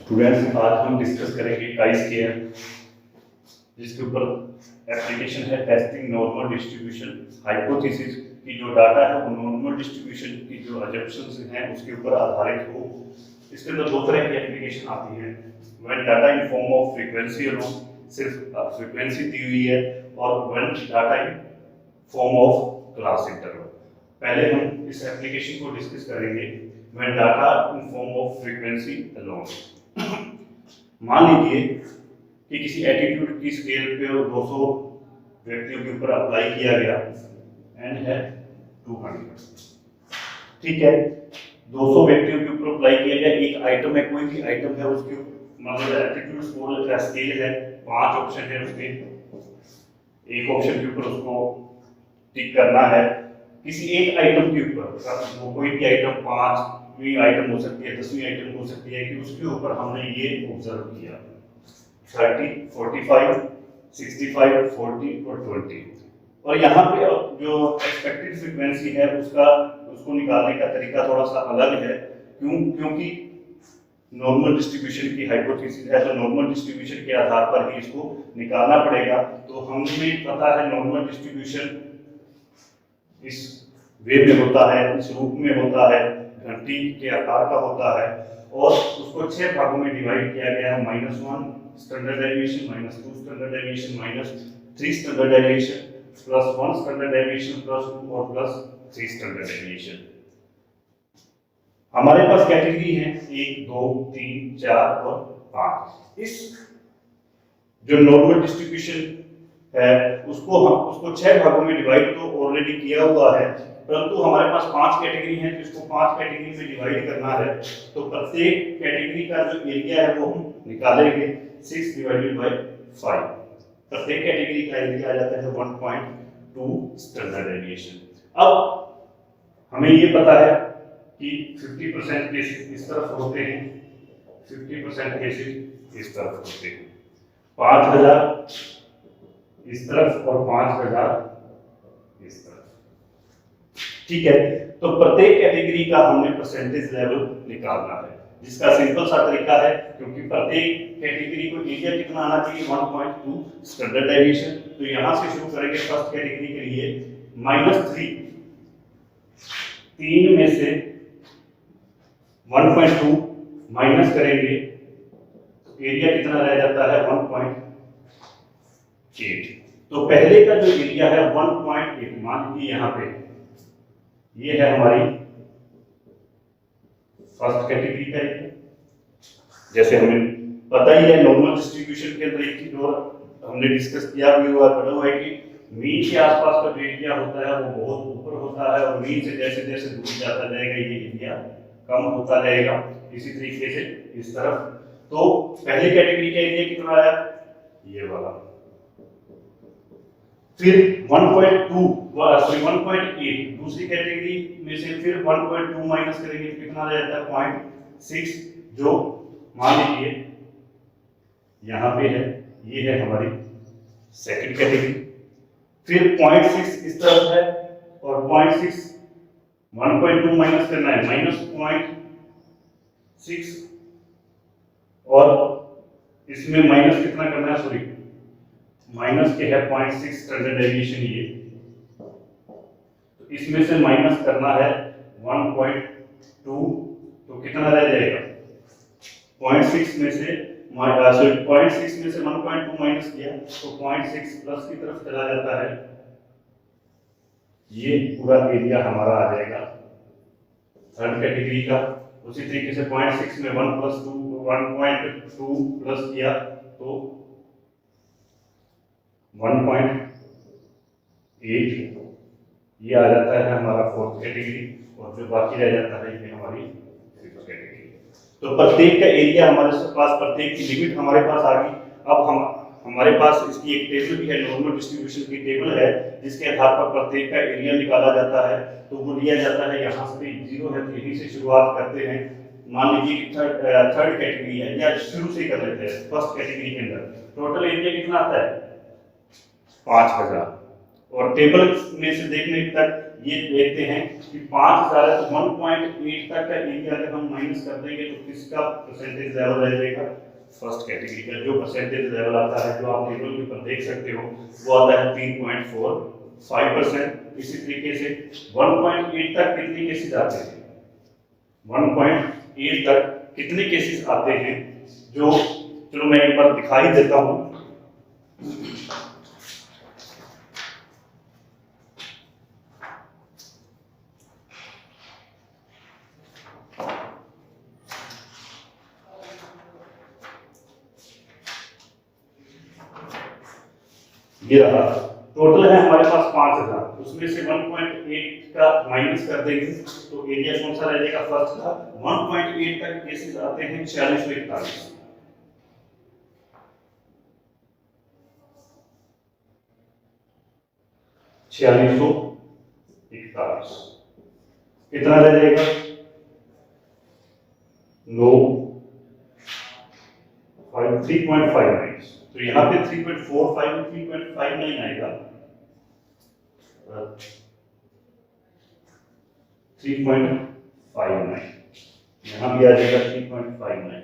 Students, आज हम discuss करेंगे काई स्क्वायर, जिसके ऊपर एप्लीकेशन है टेस्टिंग नॉर्मल डिस्ट्रीब्यूशन हाइपोथेसिस की जो डाटा है वो नॉर्मल डिस्ट्रीब्यूशन की जो अजम्पशंस हैं उसके ऊपर आधारित हो। इसके अंदर दो तरह की एप्लीकेशन आती है। When data in form of frequency alone, सिर्फ फ्रीक्वेंसी दी हुई है, और when data in form of class interval. पहले हम इस एप्लीकेशन को डिस्कस करेंगे when data in form of frequency alone. मान लीजिए कि किसी एटीट्यूड की स्केल पे 200 व्यक्तियों के ऊपर अप्लाई किया गया, एन है 200। ठीक है, 200 व्यक्तियों के ऊपर अप्लाई किया गया, एक आइटम है, कोई भी आइटम है, उसके मतलब एटीट्यूड स्कोर का स्केल है, 5 ऑप्शन है उसमें, एक ऑप्शन के ऊपर उसको टिक करना है। किसी एक आइटम के ऊपर, वो कोई भी आइटम 5वीं आइटम हो सकती है, 10वीं आइटम हो सकती है, कि उसके ऊपर हमने ये ऑब्जर्व किया 30, 45, 65, 40 और 20। और यहाँ पे जो एक्सपेक्टेड फ्रीक्वेंसी है उसको निकालने का तरीका थोड़ा सा अलग है। क्योंकि नॉर्मल डिस्ट्रीब्यूशन की हाइपोथेसिस है, तो नॉर्मल डिस्ट्रीब्यूशन के आधार पर ही इसको निकालना पड़ेगा। तो हमें पता है नॉर्मल डिस्ट्रीब्यूशन इस वे में होता है, इस रूप में होता है, घंटी के आकार का होता है, और उसको 6 भागों में डिवाइड किया गया है। -1 standard deviation, -2 standard deviation, -3 standard deviation, +1 standard deviation, +2 और +3 स्टैंडर्ड डेविएशन। हमारे पास कैटेगरी है 1, 2, 3, 4 और 5। इस जो नॉर्मल डिस्ट्रीब्यूशन है उसको 6 भागों में डिवाइड तो ऑलरेडी किया हुआ है, परंतु हमारे पास 5 कैटेगरी हैं, जिसको 5 कैटेगरी में डिवाइड करना है। तो प्रत्येक कैटेगरी का जो एरिया है वो हम निकालेंगे 6 / 5। प्रत्येक कैटेगरी का एरिया आ जाता है 1.2 स्टैंडर्ड डेविएशन। अब हमें ये पता है कि 50% केसेस इस तरफ होते हैं, 50% केसेस इस तरफ होते हैं, 5000 इस तरफ और 5000 इस तरफ। ठीक है, तो प्रत्येक कैटेगरी का हमने परसेंटेज लेवल निकालना है, जिसका सिंपल सा तरीका है, क्योंकि प्रत्येक कैटेगरी को एरिया कितना आना चाहिए 1.2 स्टैंडर्ड डेविएशन। तो यहां से शुरू करेंगे फर्स्ट कैटेगरी के लिए, -3, 3 में से 1.2 माइनस करेंगे तो एरिया कितना रह जाता है 1.8। तो पहले का जो एरिया है 1.8, मान लीजिए यहाँ पे ये है हमारी फर्स्ट कैटेगरी का एरिया। जैसे हमें पता ही है नॉर्मल डिस्ट्रीब्यूशन के अंदर एक चीज और हमने डिस्कस किया भी हुआ, पढ़ा हुआ है कि मीन के आसपास का जो एरिया होता है वो बहुत ऊपर होता है, और मीन से जैसे जैसे दूर जाता जाएगा ये एरिया कम होता जाएगा। इसी तरीके से इस तरफ, तो पहली कैटेगरी का एरिया कितना आया, ये वाला। फिर 1.8 दूसरी कैटेगरी में से फिर 1.2 माइनस करेंगे तो कितना रह जाता है 0.6, जो मान लीजिए यहाँ पे है, ये है हमारी सेकंड कैटेगरी। फिर 0.6 इस तरफ है, और 0.6 1.2 माइनस करना है -0.6, और इसमें माइनस कितना करना है, सॉरी माइनस के है 0.6 स्टैंडर्ड डेविएशन ये, तो इसमें से माइनस करना है 1.2, तो कितना रह जाएगा 0.6 में से 1.2 माइनस किया तो 0.6 प्लस की तरफ चला जाता है, ये पूरा एरिया हमारा आ जाएगा थर्ड कैटेगरी का। उसी तरीके से 0.6 में 1.2 प्लस किया तो 1.8, ये आ जाता है हमारा फोर्थ कैटेगरी, और जो बाकी रह जाता है ये हमारी फिफ्थ कैटेगरी। तो प्रत्येक का एरिया हमारे पास, प्रत्येक की लिमिट हमारे पास आ गई। अब हमारे पास इसकी एक टेबल भी है, नॉर्मल डिस्ट्रीब्यूशन की टेबल है, जिसके आधार पर प्रत्येक का एरिया निकाला जाता है। तो वो लिया जाता है, यहाँ से 0 है तो यहीं से शुरुआत करते हैं। मान लीजिए कि थर्ड कैटेगरी है, या शुरू से ही कर लेते हैं। फर्स्ट कैटेगरी के अंदर टोटल एरिया कितना आता है 5000, और टेबल में से देखने तक ये देखते हैं कि 5000 है तो 1.8 तक का एरिया अगर हम माइनस कर देंगे तो किसका परसेंटेज लेवल रह जाएगा, फर्स्ट कैटेगरी का जो परसेंटेज लेवल आता है जो आप टेबल के ऊपर देख सकते हो वो आता है 3.45%। इसी तरीके से 1.8 तक कितने केसेस आते हैं, 1.8 तक कितने केसेस आते हैं, जो चलो मैं एक बार दिखाई देता हूं। ये रहा टोटल है हमारे पास 5000, उसमें से 1.8 का माइनस कर देंगे तो एरिया कौन सा रह जाएगा, फर्स्ट का। 1.8 तक केसेस आते हैं 4641, 4641 कितना रह जाएगा, 3.59। तो यहाँ पे 3.45 3.59 आएगा, 3.59 यहाँ भी आ जाएगा 3.59।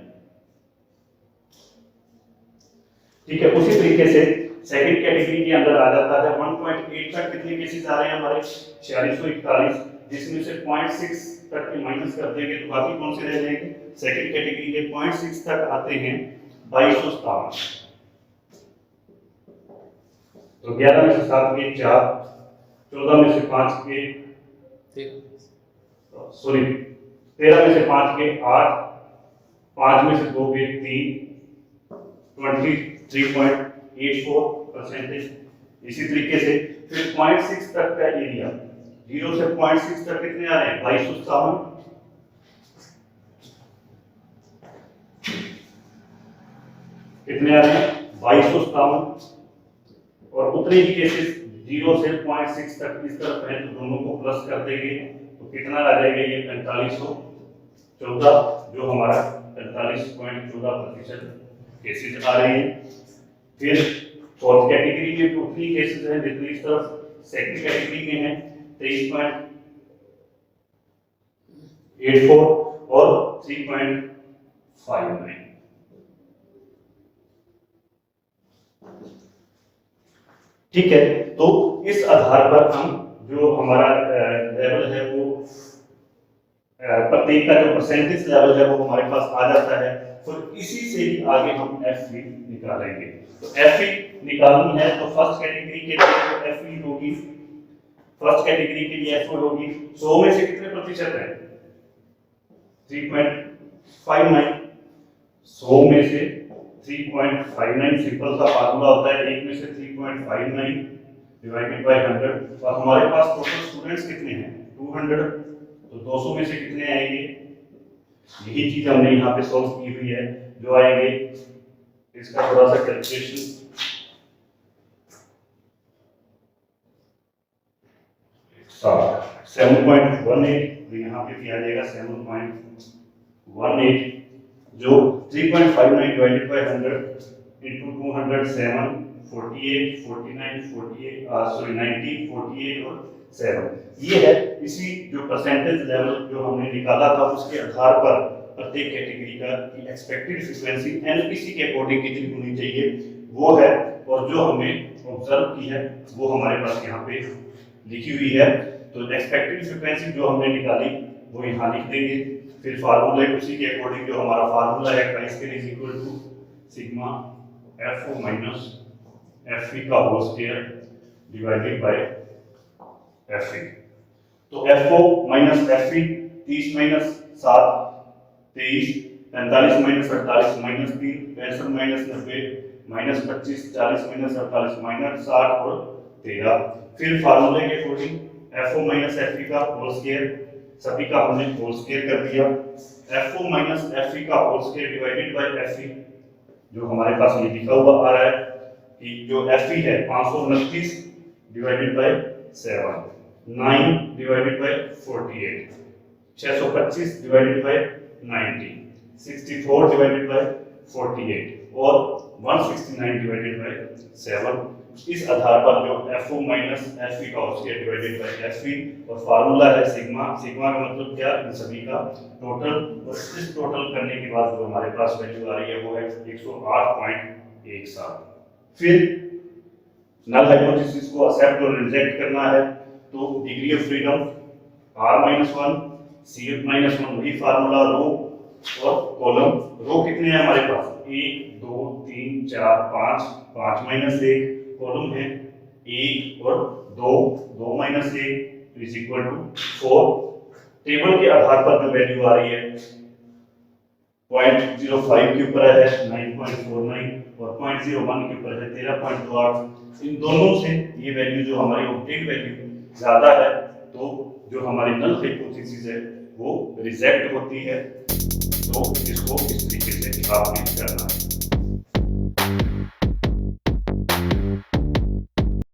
ठीक है, उसी तरीके से सेकंड कैटेगरी के अंदर आ जाता है 1.8 तक कितने केसेस आ रहे हैं हमारे, 4641, जिसमें से 0.6 तक के माइनस कर देंगे तो बाकी कौन से रह जाएंगे, सेकंड कैटेगरी के 0.6 तक आते हैं 2257। तो 11 में से 7 के 4, 14 में से 5 के 13 में से 5 के 8, 5 में से 2 के 3, 23.84%। इसी तरीके से फिर 0.6 तक का एरिया, 0 से 0.6 तक कितने आ रहे हैं, 2257। कितने आ रहे हैं, 2257। और उतने ही केसेस 0 से 0.6 तक इस तरफ है तो दोनों को प्लस कर देंगे तो कितना आ जाएगा, ये 4514, जो हमारा 45.14% केसेस आ रहे हैं। फिर फोर्थ कैटेगरी में भी उतनी केसेस हैं जितनी इस तरफ सेकंड कैटेगरी में है, 23.84 और 3.59। ठीक है, तो इस आधार पर हम जो हमारा लेवल है वो प्रत्येक का जो परसेंटेज लेवल है वो हमारे पास आ जाता है। तो इसी से ही आगे हम एफई निकालेंगे। तो एफई निकालनी है तो फर्स्ट कैटेगरी के लिए तो एफई होगी, फर्स्ट कैटेगरी के लिए एफई होगी 100 में से कितने प्रतिशत है, 3.59। 100 में से 3.59 सिंपल सा फार्मूला होता है, 1 में से 3.59 डिवाइडेड बाय 100। और हमारे पास टोटल स्टूडेंट्स कितने हैं, 200, तो 200 में से कितने आएंगे, यही चीज हमने यहाँ पे सॉल्व की हुई है, जो आएंगे इसका थोड़ा सा कैलकुलेशन 7.18, तो यहाँ पे भी आ जाएगा 7.18, जो 3.59 डिवाइडेड बाय 100 into 200 7, 48, 49, 48 सॉरी 90, 48 और 7। ये है इसी जो परसेंटेज लेवल जो हमने निकाला था उसके आधार पर प्रत्येक कैटेगरी का एक्सपेक्टेड फ्रीक्वेंसी एनपीसी के अकॉर्डिंग कितनी होनी चाहिए वो है, और जो हमने ऑब्जर्व की है वो हमारे पास यहाँ पे लिखी हुई है। तो एक्सपेक्टेड फ्रीक्वेंसी जो हमने निकाली वो यहाँ लिख देंगे, फिर फार्मूला उसी के अकॉर्डिंग जो हमारा फार्मूला है chi² is equal to sigma FO minus FE का whole square divided by FE। तो FO minus FE 30 minus 7 23, 45 minus 48 minus 3, 65 minus 90 minus 25, 40 minus 48 minus 60 और 13। फिर फार्मूले के अकॉर्डिंग FO माइनस FE का होल स्क्वायर, सभी का हमने होल स्क्वायर कर दिया, FO माइनस FE का whole square divided by FE, जो हमारे पास ये लिखा हुआ आ रहा है कि जो FE है 529 divided by 7, 9 divided by 48, 625 divided by 90, 64 divided by 48 और 169 डिवाइडेड बाय 7, इस आधार पर जो FO माइनस FV का स्क्वायर डिवाइडेड बाय FV और फार्मूला है सिग्मा। सिग्मा का मतलब क्या, इन सभी का टोटल, और इस टोटल करने के बाद जो हमारे पास वैल्यू आ रही है वो है 108.17। फिर नल हाइपोथेसिस को एक्सेप्ट और रिजेक्ट करना है तो degree of freedom R-1 CF-1 वही फार्मूला, रो और कॉलम। रो कितने हैं हमारे पास, 1 2 3 4 5, 5 माइनस 1, कॉलम है 1 और 2, 2 minus 1 is equal to 4। Table के आधार पर जो वैल्यू आ रही है 0.05 के ऊपर है 9.49 और 0.01 के ऊपर है 13.28। इन दोनों से ये वैल्यू जो हमारी ऑब्टेन वैल्यू ज्यादा है तो जो हमारी नल हाइपोथेसिस है वो रिजेक्ट होती है। तो इसको इस तरीके से आपने करना है।